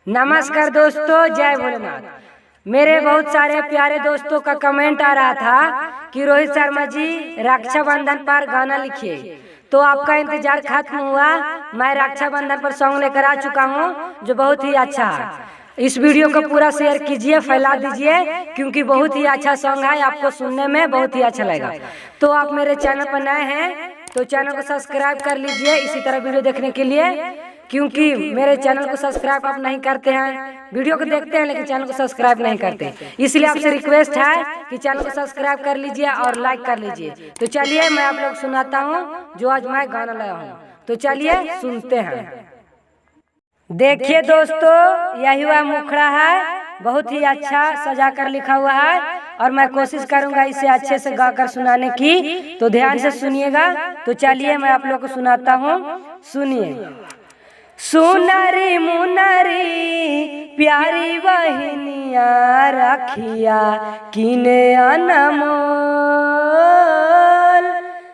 नमस्कार दोस्तों, जय भोलेनाथ। मेरे बहुत सारे प्यारे दोस्तों का कमेंट आ रहा था कि रोहित शर्मा जी रक्षाबंधन पर गाना लिखिए, तो आपका इंतजार खत्म हुआ। मैं रक्षाबंधन पर सॉन्ग लेकर आ चुका हूँ जो बहुत ही अच्छा है। इस वीडियो को पूरा शेयर कीजिए, फैला दीजिए, क्योंकि बहुत ही अच्छा सॉन्ग है, आपको सुनने में बहुत ही अच्छा लगेगा। तो आप मेरे चैनल पर नए हैं तो चैनल को सब्सक्राइब कर लीजिए इसी तरह वीडियो देखने के लिए, क्योंकि मेरे चैनल को सब्सक्राइब आप नहीं करते हैं, वीडियो को देखते हैं लेकिन चैनल को सब्सक्राइब नहीं करते। इसलिए आपसे रिक्वेस्ट है कि चैनल को सब्सक्राइब कर लीजिए और लाइक कर लीजिए। तो चलिए मैं आप लोग सुनाता हूँ जो आज मैं गाना लाया हूँ, तो चलिए सुनते हैं। देखिए दोस्तों, यही वह मुखड़ा है, बहुत ही अच्छा सजा कर लिखा हुआ है और मैं कोशिश करूंगा इसे अच्छे से गाकर सुनाने की, तो ध्यान से सुनिएगा। तो चलिए मैं आप लोग को सुनाता हूँ, सुनिए। सुनरी मुनरी प्यारी बहनिया रखिया किने अनमोल,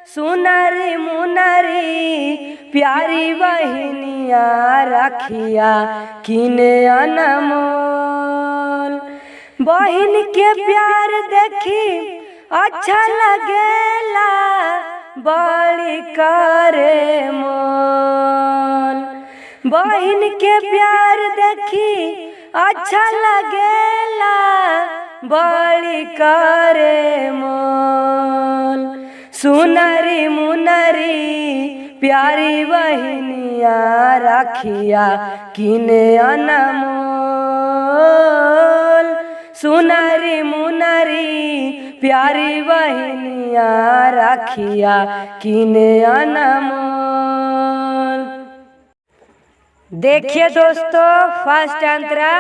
सुनरी मुनरी प्यारी बहनिया रखिया किने अनमोल। बहन के प्यार देखी अच्छा लगेला, बड़ी करे मोल। बहन के प्यार देखी अच्छा लगेला, बड़ी करे मोल। सुनरी मुनरी प्यारी बहनिया रखिया किने अनमोल, सुनरी मुनरी प्यारी बहनिया रखिया किने अनमोल। देखिए दोस्तों, फर्स्ट अंतरा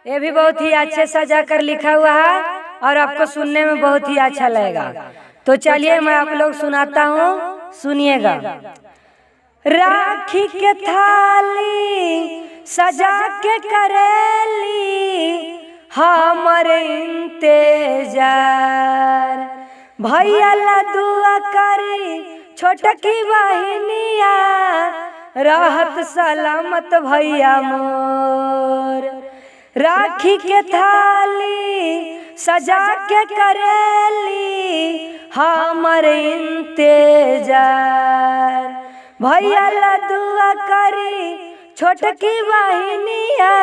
ये भी बहुत ही अच्छे सजा कर लिखा हुआ है और आपको सुनने में बहुत ही अच्छा लगेगा। तो चलिए मैं आप लोग सुनाता हूँ, सुनिएगा। राखी के थाली सजा के करेली हमारे इंतजार, भैया ला दुआ करी छोटकी बहनिया रहत सलामत भैया मोर। राखी के थाली सजा के करेली हमारे इंतजार, भैया ला दुआ करी छोटकी बहनिया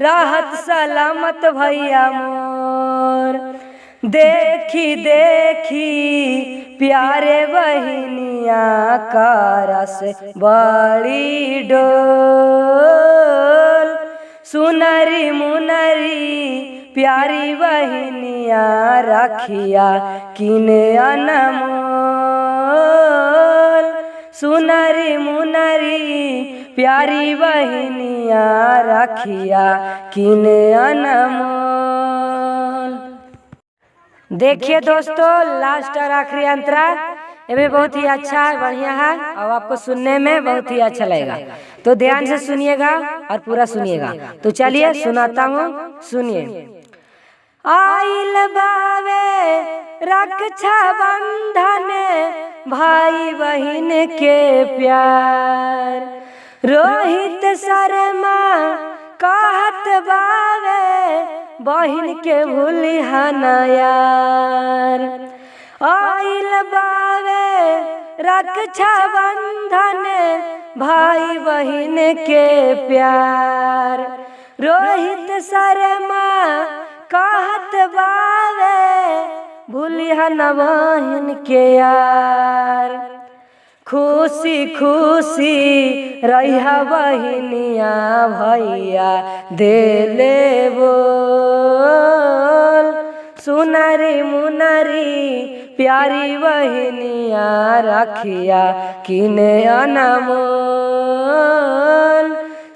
रहत सलामत भैया मोर। देखी देखी प्यारे बहनिया करस बड़ी डोल, सुनरी मुनरी प्यारी बहनिया रखिया किने अनमोल, सुनरी मुनरी प्यारी बहनिया रखिया किने अनमोल। देखिए दोस्तों, लास्ट और आखिरी अंतरा ये भी बहुत ही अच्छा है, बढ़िया है और आपको सुनने में बहुत ही अच्छा लगेगा। तो ध्यान से सुनिएगा और पूरा सुनिएगा। तो चलिए सुनाता हूँ, सुनिए। आइल बावे रक्षा बंधन भाई बहन के प्यार, रोहित शर्मा कहत बावे बहन के भूलिहा ना यार। आइल बावे रक्षा बंधन भाई बहन के प्यार, रोहित शर्मा कहत बावे भूलिहा ना बहन के यार। खुशी खुशी रहिहा बहनिया भैया देले बोल, सुनरी मुनरी प्यारी बहनिया रखिया किने अनमोल,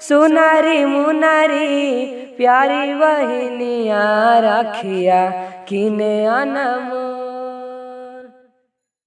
सुनरी मुनरी प्यारी बहनिया रखिया किने अनमोल।